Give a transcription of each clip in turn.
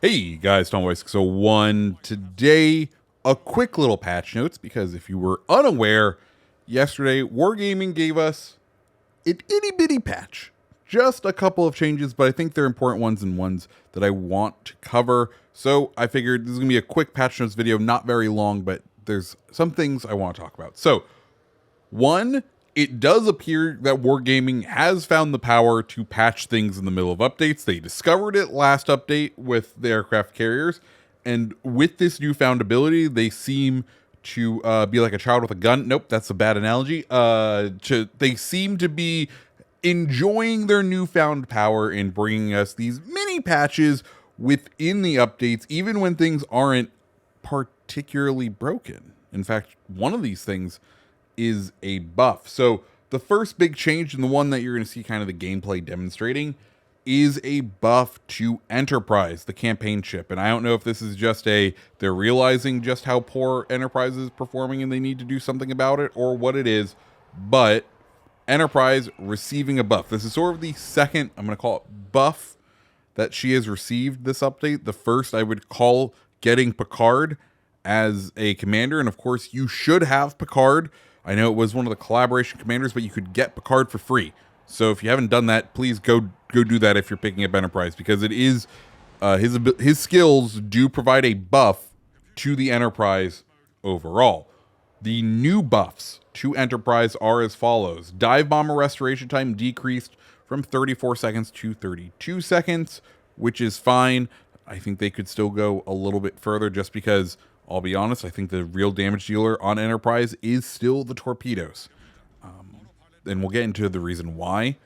Hey guys, Tom Weiss. So one today, a quick little patch notes because if you were unaware, yesterday Wargaming gave us an itty bitty patch, just a couple of changes, but I think they're important ones and ones that I want to cover. So I figured this is gonna be a quick patch notes video, not very long, but there's some things I want to talk about. So one, it does appear that Wargaming has found the power to patch things in the middle of updates. They discovered it last update with the aircraft carriers, and with this newfound ability, they seem to be like a child with a gun. Nope, that's a bad analogy. They seem to be enjoying their newfound power in bringing us these mini patches within the updates, even when things aren't particularly broken. In fact, one of these things is a buff. So the first big change, and the one that you're going to see kind of the gameplay demonstrating, is a buff to Enterprise, the campaign ship. And I don't know if this is just they're realizing just how poor Enterprise is performing and they need to do something about it, or what it is, but Enterprise receiving a buff. This is sort of the second, I'm going to call it, buff that she has received this update. The first I would call getting Picard as a commander, and of course you should have Picard. I know it was one of the collaboration commanders, but you could get Picard for free. So if you haven't done that, please go do that if you're picking up Enterprise, because it is his skills do provide a buff to the Enterprise overall. The new buffs to Enterprise are as follows: dive bomber restoration time decreased from 34 seconds to 32 seconds, which is fine. I think they could still go a little bit further, just because, I'll be honest, I think the real damage dealer on Enterprise is still the torpedoes. And we'll get into the reason why.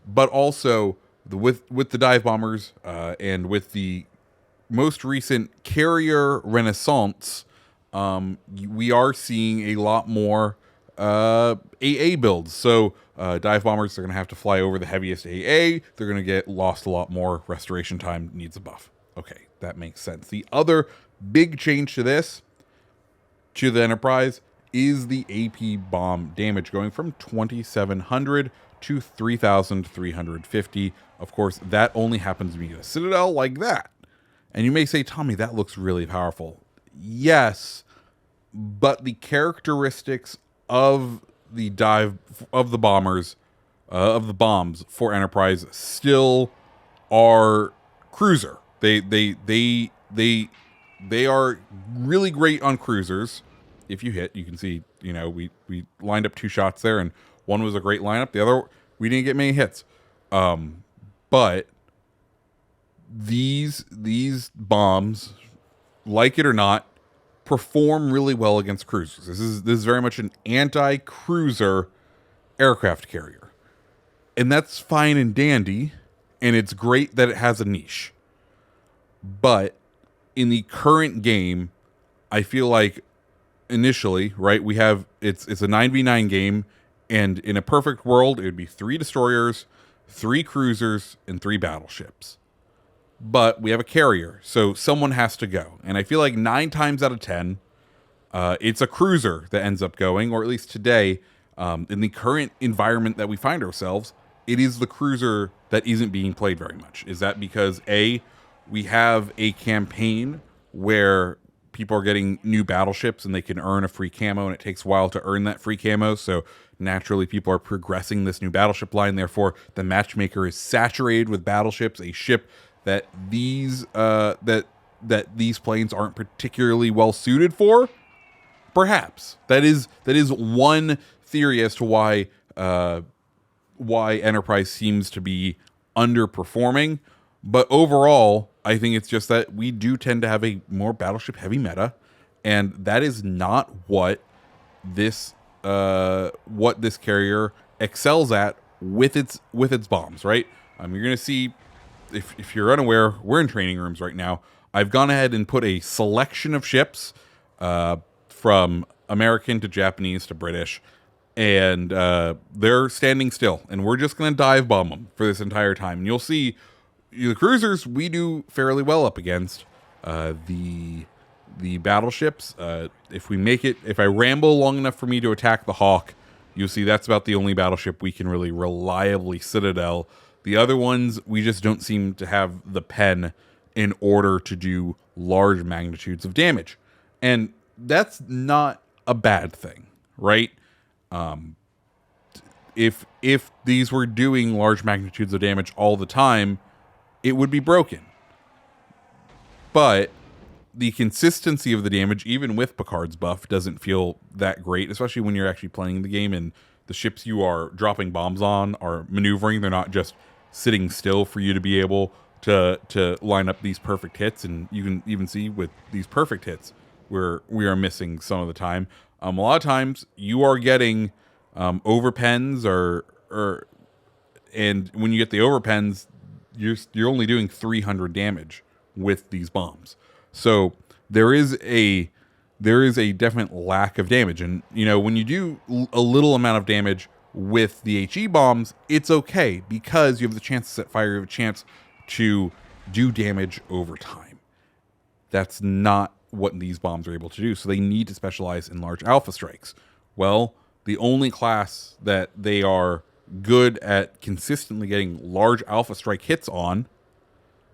But also, with the dive bombers and with the most recent carrier renaissance, we are seeing a lot more AA builds. So dive bombers are going to have to fly over the heaviest AA. They're going to get lost a lot more. Restoration time needs a buff. Okay, that makes sense. The other big change to this, to the Enterprise, is the AP bomb damage going from 2,700 to 3,350. Of course, that only happens when you get a Citadel like that. And you may say, Tommy, that looks really powerful. Yes, but the characteristics of the bombs for Enterprise still are cruiser. They are really great on cruisers. If you hit, you can see, we lined up two shots there, and one was a great lineup. The other, we didn't get many hits. But these bombs, like it or not, perform really well against cruisers. This is very much an anti-cruiser aircraft carrier. And that's fine and dandy, and it's great that it has a niche. But in the current game, I feel like initially, right, we have it's a 9v9 game, and in a perfect world, it would be 3 destroyers, 3 cruisers, and 3 battleships. But we have a carrier, so someone has to go. And I feel like 9 times out of 10, it's a cruiser that ends up going, or at least today, in the current environment that we find ourselves, it is the cruiser that isn't being played very much. Is that because we have a campaign where people are getting new battleships and they can earn a free camo, and it takes a while to earn that free camo, so naturally people are progressing this new battleship line. Therefore, the matchmaker is saturated with battleships, a ship that these planes aren't particularly well suited for. Perhaps that is one theory as to why Enterprise seems to be underperforming. But overall, I think it's just that we do tend to have a more battleship heavy meta, and that is not what this carrier excels at with its bombs, right? You're gonna see, if you're unaware, we're in training rooms right now. I've gone ahead and put a selection of ships from American to Japanese to British, and they're standing still, and we're just gonna dive bomb them for this entire time. And you'll see the cruisers we do fairly well up against. The battleships, if I ramble long enough for me to attack the Hawk, you'll see that's about the only battleship we can really reliably Citadel. The other ones, we just don't seem to have the pen in order to do large magnitudes of damage. And that's not a bad thing, right? If these were doing large magnitudes of damage all the time, it would be broken. But the consistency of the damage, even with Picard's buff, doesn't feel that great, especially when you're actually playing the game and the ships you are dropping bombs on are maneuvering. They're not just sitting still for you to be able to line up these perfect hits. And you can even see with these perfect hits where we are missing some of the time. A lot of times you are getting overpens and when you get the overpens, you're only doing 300 damage with these bombs. So there is a definite lack of damage. And when you do a little amount of damage with the HE bombs, it's okay because you have the chance to set fire, you have a chance to do damage over time. That's not what these bombs are able to do. So they need to specialize in large alpha strikes. Well, the only class that they are good at consistently getting large alpha strike hits on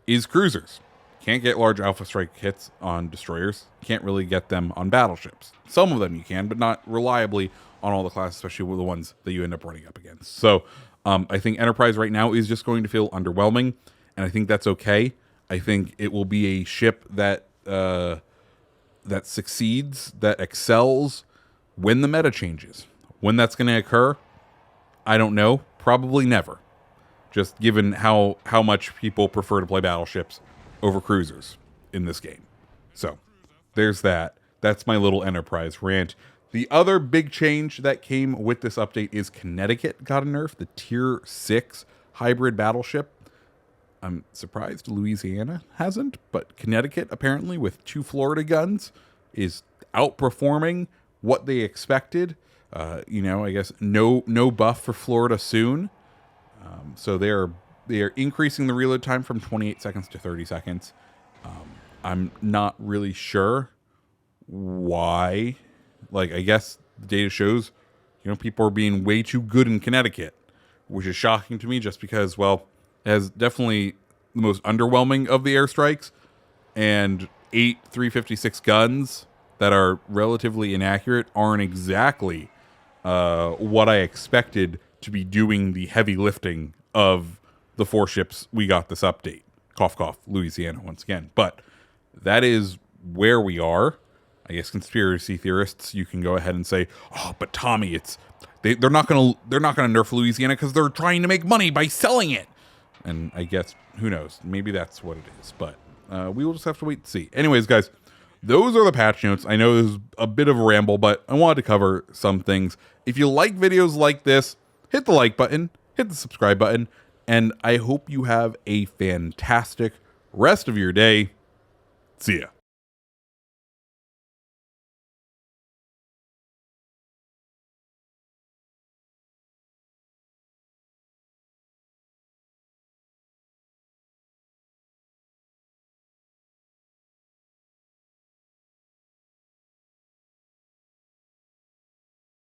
is cruisers. Can't get large alpha strike hits on destroyers. Can't really get them on battleships. Some of them you can, but not reliably on all the classes, especially with the ones that you end up running up against. So I think Enterprise right now is just going to feel underwhelming, and I think that's okay. I think it will be a ship that succeeds, that excels when the meta changes. When that's going to occur, I don't know. Probably never. Just given how much people prefer to play battleships over cruisers in this game. So there's that. That's my little Enterprise rant. The other big change that came with this update is Connecticut got a nerf, the Tier 6 hybrid battleship. I'm surprised Louisiana hasn't, but Connecticut, apparently, with 2 Florida guns, is outperforming what they expected. I guess no buff for Florida soon. So they are increasing the reload time from 28 seconds to 30 seconds. I'm not really sure why. Like, I guess the data shows, people are being way too good in Connecticut, which is shocking to me just because, well, it has definitely the most underwhelming of the airstrikes and 8 356 guns that are relatively inaccurate aren't exactly what I expected to be doing the heavy lifting of the 4 ships we got this update. Cough, cough, Louisiana once again. But that is where we are. I guess conspiracy theorists, you can go ahead and say, "Oh, but Tommy, they're not gonna nerf Louisiana because they're trying to make money by selling it." And I guess who knows? Maybe that's what it is. But we will just have to wait and see. Anyways, guys, those are the patch notes. I know this is a bit of a ramble, but I wanted to cover some things. If you like videos like this, hit the like button, hit the subscribe button, and I hope you have a fantastic rest of your day. See ya.